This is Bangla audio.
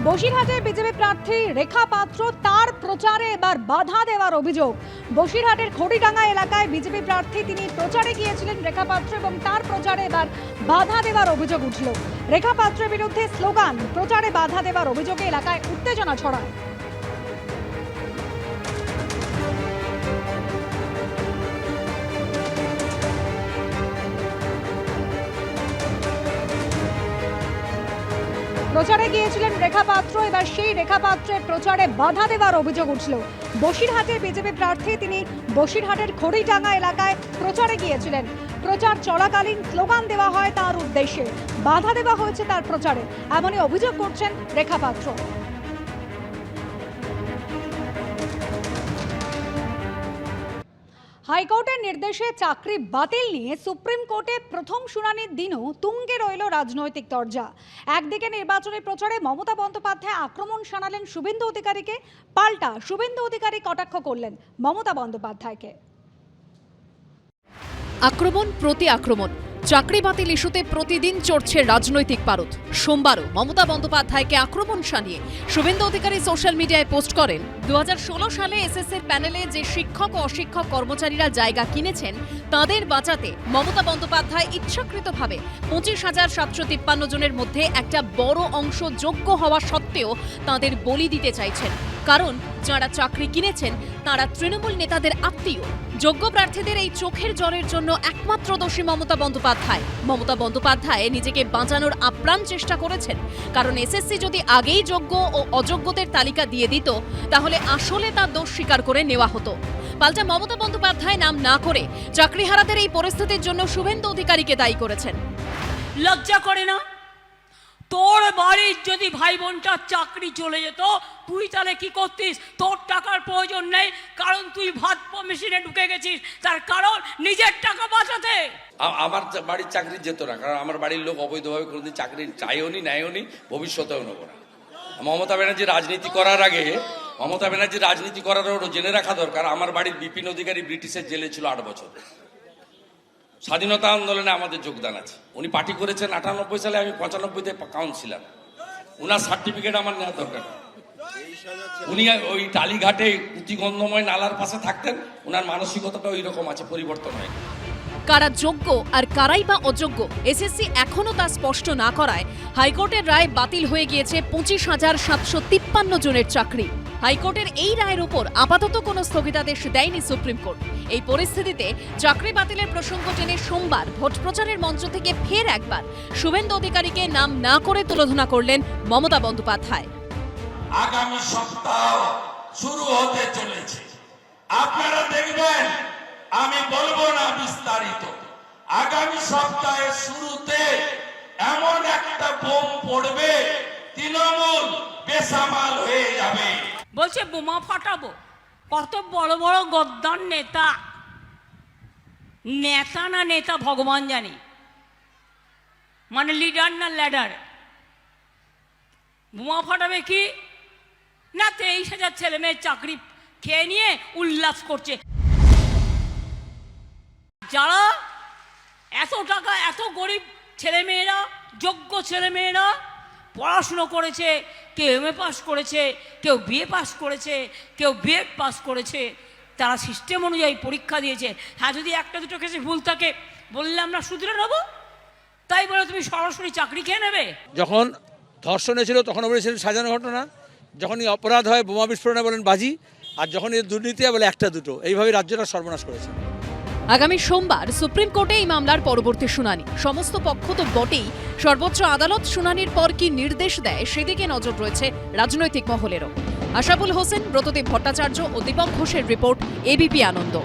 বসিরহাটে বিজেপি প্রার্থী রেখা পাত্র তার প্রচারে এবার বাধা দেওয়ার অভিযোগ। বসিরহাটের খড়িডাঙ্গা এলাকায় বিজেপি প্রার্থী তিনি প্রচারে গিয়েছিলেন রেখা পাত্র এবং তার প্রচারে এবার বাধা দেওয়ার অভিযোগ উঠল। রেখা পাত্রের বিরুদ্ধে স্লোগান, প্রচারে বাধা দেওয়ার অভিযোগে এলাকায় উত্তেজনা ছড়ায়। প্রচারে গিয়েছিলেন রেখা পাত্র, এবার সেই রেখা পাত্রের প্রচারে বাধা দেওয়ার অভিযোগ উঠল। বসিরহাটের বিজেপি প্রার্থী তিনি বসিরহাটের খড়িডাঙ্গা এলাকায় প্রচারে গিয়েছিলেন। প্রচার চলাকালীন স্লোগান দেওয়া হয় তার উদ্দেশ্যে, বাধা দেওয়া হয়েছে তার প্রচারে, এমনই অভিযোগ করছেন রেখা পাত্র। হাইকোর্টের নির্দেশে চাকরি বাতিল নিয়ে সুপ্রিম কোর্টে প্রথম শুনানির দিনও তুঙ্গে রইল রাজনৈতিক তরজা। একদিকে নির্বাচনী প্রচারে মমতা বন্দ্যোপাধ্যায় আক্রমণ শানালেন শুভেন্দু অধিকারীকে, পাল্টা শুভেন্দু অধিকারী কটাক্ষ করলেন মমতা বন্দ্যোপাধ্যায়কে। আক্রমণ প্রতি আক্রমণ, চাকরি বাতিল ইস্যুতে প্রতিদিন চড়ছে রাজনৈতিক পারদ। সোমবারও মমতা বন্দ্যোপাধ্যায়কে আক্রমণ শানিয়ে শুভেন্দু অধিকারী সোশ্যাল মিডিয়ায় পোস্ট করেন, 2016 সালে এসএসসির প্যানেলে যে শিক্ষক ও অশিক্ষক কর্মচারীরা জায়গা কিনেছেন তাদের বাঁচাতে মমতা বন্দ্যোপাধ্যায় ইচ্ছাকৃতভাবে 25,753 জনের মধ্যে একটা বড় অংশ যোগ্য হওয়া সত্ত্বেও তাদের বলি দিতে চাইছেন। কারণ যারা চাকরি কিনেছেন তারা তৃণমূল নেতাদের আত্মীয়। যোগ্য প্রার্থীদের এই চোখের জলের জন্য একমাত্র দোষী মমতা বন্দ্যোপাধ্যায়। মমতা বন্দ্যোপাধ্যায় নিজেকে বাঁচানোর আপ্রাণ চেষ্টা করেছেন, কারণ এসএসসি যদি আগেই যোগ্য ও অযোগ্যদের তালিকা দিয়ে দিত তাহলে আসলে তার দোষ স্বীকার করে নেওয়া হতো। পাল্টা মমতা বন্দ্যোপাধ্যায় নাম না করে চাকরিহারাদের এই পরিস্থিতির জন্য শুভেন্দু অধিকারীকে দায়ী করেছেন। লজ্জা করে না? তোর বাড়ির যদি ভাই বোনটার চাকরি চলে যেত তুই তাহলে কি করতিস? তোর টাকার প্রয়োজন নেই, কারণ তুই ভাত মেশিনে ঢুকে গেছিস, তার কারণ নিজের টাকা বাঁচাতে। আমার বাড়ির চাকরি যেত না, কারণ আমার বাড়ির লোক অবৈধভাবে কোনোদিন চাকরি চাইও নি, নেয়ও নি, ভবিষ্যতেও নেবো না। মমতা ব্যানার্জি রাজনীতি করার আগে, মমতা ব্যানার্জি রাজনীতি করার ওরও জেনে রাখা দরকার, আমার বাড়ির বিপিন অধিকারী ব্রিটিশের জেলে ছিল 8 বছর। স্বাধীনতা আন্দোলনে আমাদের যোগদান আছে। উনি পার্টি করেছেন 98 সালে, আমি 95-তে কাউন্সিলর। উনার সার্টিফিকেট আমার নেওয়া দরকার। উনি ওই টালিঘাটে পুঁতিগন্ধময় নালার পাশে থাকতেন, উনার মানসিকতাটা ওই রকম আছে, পরিবর্তন হয়। কারা যোগ্য আর কারাই বা অযোগ্য এসএসসি এখনো তা স্পষ্ট না করায় হাইকোর্টের রায় বাতিল হয়ে গিয়েছে 25,753 জনের চাকরি। হাইকোর্টের এই রায়ের উপর আপাতত কোনো স্থগিতাদেশ দেয়নি সুপ্রিম কোর্ট। এই পরিস্থিতিতে চাকরি বাতিলের প্রসঙ্গ টেনে সোমবার ভোট প্রচারের মঞ্চ থেকে ফের একবার শুভেন্দু অধিকারীকে নাম না করে তুলোধনা করলেন মমতা বন্দ্যোপাধ্যায়। আগামী সপ্তাহ শুরু হতে চলেছে, আপনারা দেখবেন, আমি বলবো না বিস্তারিত। আগামী সপ্তাহের শুরুতে এমন একটা বোম পড়বে, তৃণমূল বেসামাল হয়ে যাবে। বলছে বোমা ফাটাবো। কত বড় বড় গদ্দার নেতা, নেতা না নেতা ভগবান জানি, মানে লিডার না ল্যাডার। বোমা ফাটাবে কি না, 23,000 ছেলে মেয়ের চাকরি খেয়ে নিয়ে উল্লাস করছে। যারা এত টাকা, এত গরিব ছেলেমেয়েরা, যোগ্য ছেলেমেয়েরা পড়াশুনো করেছে, কেউ এমএ পাস করেছে, কেউ বিএ পাস করেছে, কেউ বিএড পাস করেছে, তারা সিস্টেম অনুযায়ী পরীক্ষা দিয়েছে। হ্যাঁ, যদি একটা দুটো কেসে ভুল থাকে বললে আমরা শুধরে নেব, তাই বলে তুমি সরাসরি চাকরি খেয়ে নেবে? যখন ধর্ষণ হয়েছিল তখন বলেছিলেন সাজানো ঘটনা, যখনই অপরাধ হয় বোমা বিস্ফোরণে বলেন বাজি, আর যখন এর দুর্নীতি বলে একটা দুটো। এইভাবে রাজ্যটা সর্বনাশ করেছে। আগামী সোমবার সুপ্রিম কোর্টে এই মামলার পরবর্তী শুনানি। সমস্ত পক্ষ তো বটেই, সর্বোচ্চ আদালত শুনানির পর কি নির্দেশ দেয় সেদিকে নজর রয়েছে রাজনৈতিক মহলেরও। আশাফুল হোসেন, ব্রতদেব ভট্টাচার্য ও দীপক ঘোষের রিপোর্ট, এবিপি আনন্দ।